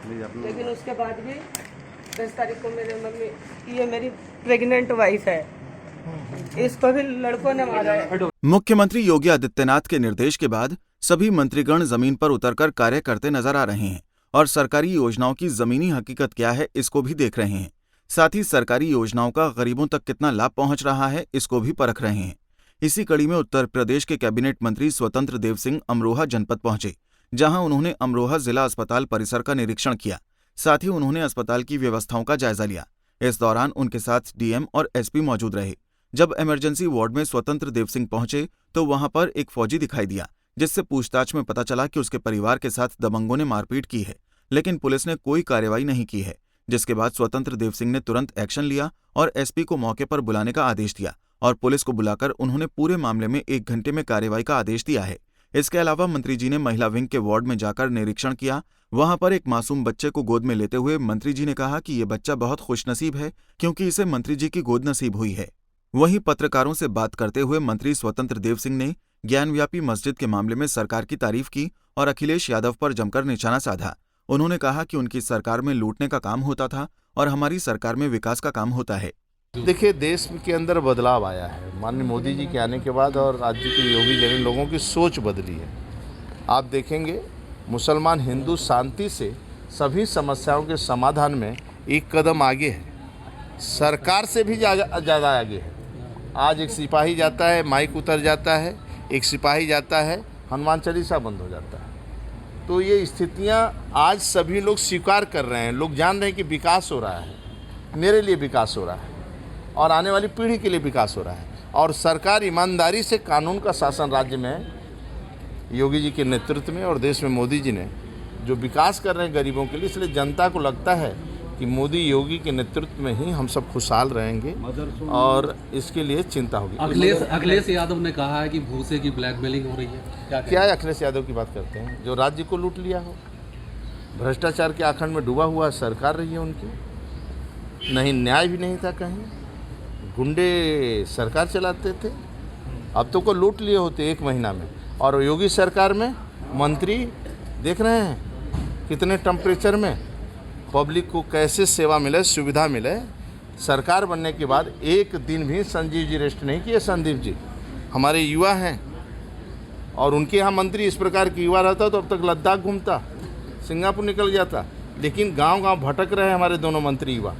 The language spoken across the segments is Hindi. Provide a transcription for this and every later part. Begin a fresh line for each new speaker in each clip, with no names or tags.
लेकिन उसके बाद भी 10 तारीख को मेरे मम्मी, ये मेरी प्रेग्नेंट वाइफ है, इसको भी लड़कों ने मारा है।
मुख्यमंत्री योगी आदित्यनाथ के निर्देश के बाद सभी मंत्रीगण जमीन पर उतरकर कार्य करते नजर आ रहे हैं और सरकारी योजनाओं की जमीनी हकीकत क्या है इसको भी देख रहे हैं। साथ ही सरकारी योजनाओं का गरीबों तक कितना लाभ पहुंच रहा है इसको भी परख रहे हैं। इसी कड़ी में उत्तर प्रदेश के कैबिनेट मंत्री स्वतंत्र देव सिंह अमरोहा जनपद पहुंचे, जहां उन्होंने अमरोहा जिला अस्पताल परिसर का निरीक्षण किया। साथ ही उन्होंने अस्पताल की व्यवस्थाओं का जायजा लिया। इस दौरान उनके साथ डीएम और एसपी मौजूद रहे। जब इमरजेंसी वार्ड में स्वतंत्र देव सिंह पहुंचे तो वहां पर एक फौजी दिखाई दिया, जिससे पूछताछ में पता चला कि उसके परिवार के साथ दबंगों ने मारपीट की है, लेकिन पुलिस ने कोई कार्रवाई नहीं की है। जिसके बाद स्वतंत्र देव सिंह ने तुरंत एक्शन लिया और एसपी को मौके पर बुलाने का आदेश दिया और पुलिस को बुलाकर उन्होंने पूरे मामले में 1 घंटे में कार्रवाई का आदेश दिया है। इसके अलावा मंत्री जी ने महिला विंग के वार्ड में जाकर निरीक्षण किया। वहां पर एक मासूम बच्चे को गोद में लेते हुए मंत्री जी ने कहा कि ये बच्चा बहुत खुशनसीब है क्योंकि इसे मंत्री जी की गोद नसीब हुई है। वहीं पत्रकारों से बात करते हुए मंत्री स्वतंत्र देव सिंह ने ज्ञानव्यापी मस्जिद के मामले में सरकार की तारीफ की और अखिलेश यादव पर जमकर निशाना साधा। उन्होंने कहा कि उनकी सरकार में लूटने का काम होता था और हमारी सरकार में विकास का काम होता है।
देखिए, देश के अंदर बदलाव आया है माननीय मोदी जी के आने के बाद और राज्य के योगी जैन लोगों की सोच बदली है। आप देखेंगे मुसलमान हिंदू शांति से सभी समस्याओं के समाधान में एक कदम आगे है, सरकार से भी ज़्यादा आगे है। आज एक सिपाही जाता है, माइक उतर जाता है, एक सिपाही जाता है, हनुमान चालीसा बंद हो जाता है। तो ये स्थितियां आज सभी लोग स्वीकार कर रहे हैं। लोग जान रहे हैं कि विकास हो रहा है, मेरे लिए विकास हो रहा है और आने वाली पीढ़ी के लिए विकास हो रहा है। और सरकार ईमानदारी से कानून का शासन राज्य में योगी जी के नेतृत्व में और देश में मोदी जी ने जो विकास कर रहे हैं गरीबों के लिए, इसलिए जनता को लगता है कि मोदी योगी के नेतृत्व में ही हम सब खुशहाल रहेंगे और इसके लिए चिंता होगी।
अखिलेश यादव ने कहा है कि भूसे की ब्लैकमेलिंग हो रही है।
क्या है अखिलेश यादव की बात करते हैं? जो राज्य को लूट लिया हो, भ्रष्टाचार के आखंड में डूबा हुआ सरकार रही है उनकी, नहीं न्याय भी नहीं था, कहीं गुंडे सरकार चलाते थे। अब तो को लूट लिए होते 1 महीना में। और योगी सरकार में मंत्री देख रहे हैं कितने टेम्परेचर में पब्लिक को कैसे सेवा मिले, सुविधा मिले। सरकार बनने के बाद एक दिन भी संजीव जी रेस्ट नहीं किए। संदीप जी हमारे युवा हैं और उनके यहाँ मंत्री इस प्रकार की युवा रहता तो अब तक लद्दाख घूमता, सिंगापुर निकल जाता। लेकिन गांव-गांव भटक रहे हैं हमारे दोनों मंत्री युवा,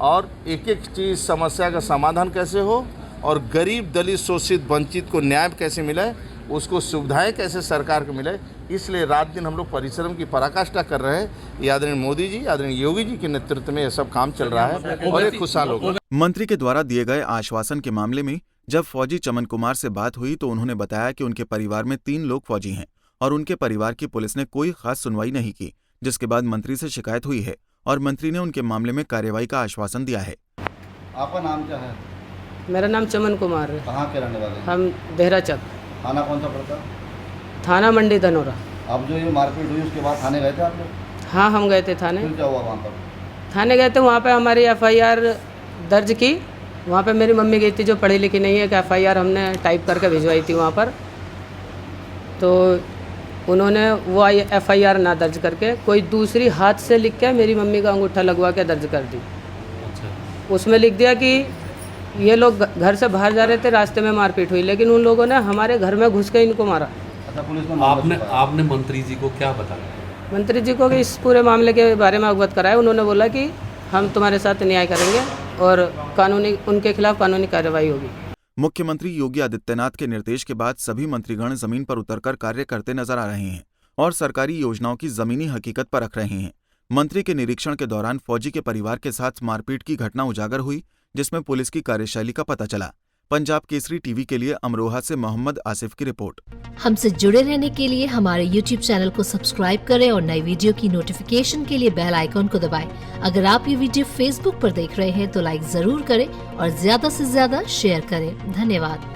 और एक एक चीज़ समस्या का समाधान कैसे हो और गरीब दलित शोषित वंचित को न्याय कैसे मिले, उसको सुविधाएं कैसे सरकार को मिले, इसलिए रात दिन हम लोग परिश्रम की पराकाष्ठा कर रहे हैं। आदरणीय मोदी जी, आदरणीय योगी जी के नेतृत्व में यह सब काम चल रहा है और ये खुशहाल होगा।
मंत्री के द्वारा दिए गए आश्वासन के मामले में जब फौजी चमन कुमार से बात हुई तो उन्होंने बताया कि उनके परिवार में 3 लोग फौजी हैं और उनके परिवार की पुलिस ने कोई खास सुनवाई नहीं की, जिसके बाद मंत्री से शिकायत हुई है और मंत्री ने उनके मामले में कार्रवाई का आश्वासन दिया है।
आपका नाम क्या है?
मेरा नाम चमन कुमार है।
कहाँ के रहने वाले हैं?
हम देहराचक।
थाना कौन सा पड़ता?
थाना मंडी धनोरा।
अब जो ये मारपीट हुई उसके बाद थाने गए थे आप लोग?
हाँ, हम गए थे थाने।
फिर क्या हुआ वहाँ पर?
थाने गए थे, वहाँ पे हमारी FIR दर्ज की। वहाँ पे मेरी मम्मी गई थी जो पढ़ी लिखी नहीं है, कि FIR हमने टाइप करके भिजवाई थी वहाँ पर। तो उन्होंने वो FIR ना दर्ज करके कोई दूसरी हाथ से लिख के मेरी मम्मी का अंगूठा लगवा के दर्ज कर दी। उसमें लिख दिया कि ये लोग घर से बाहर जा रहे थे, रास्ते में मारपीट हुई, लेकिन उन लोगों ने हमारे घर में घुस के इनको मारा।
अच्छा, पुलिस ने
आपने मंत्री जी को क्या बताया?
मंत्री जी को इस पूरे मामले के बारे में अवगत कराया। उन्होंने बोला कि हम तुम्हारे साथ न्याय करेंगे और कानूनी उनके खिलाफ कानूनी कार्रवाई होगी।
मुख्यमंत्री योगी आदित्यनाथ के निर्देश के बाद सभी मंत्रीगण जमीन पर उतरकर कार्य करते नजर आ रहे हैं और सरकारी योजनाओं की जमीनी हकीकत परख रहे हैं। मंत्री के निरीक्षण के दौरान फौजी के परिवार के साथ मारपीट की घटना उजागर हुई, जिसमें पुलिस की कार्यशैली का पता चला। पंजाब केसरी टीवी के लिए अमरोहा से मोहम्मद आसिफ की रिपोर्ट।
हमसे जुड़े रहने के लिए हमारे YouTube चैनल को सब्सक्राइब करें और नई वीडियो की नोटिफिकेशन के लिए बेल आइकॉन को दबाएं। अगर आप ये वीडियो Facebook पर देख रहे हैं तो लाइक जरूर करें और ज्यादा से ज्यादा शेयर करें। धन्यवाद।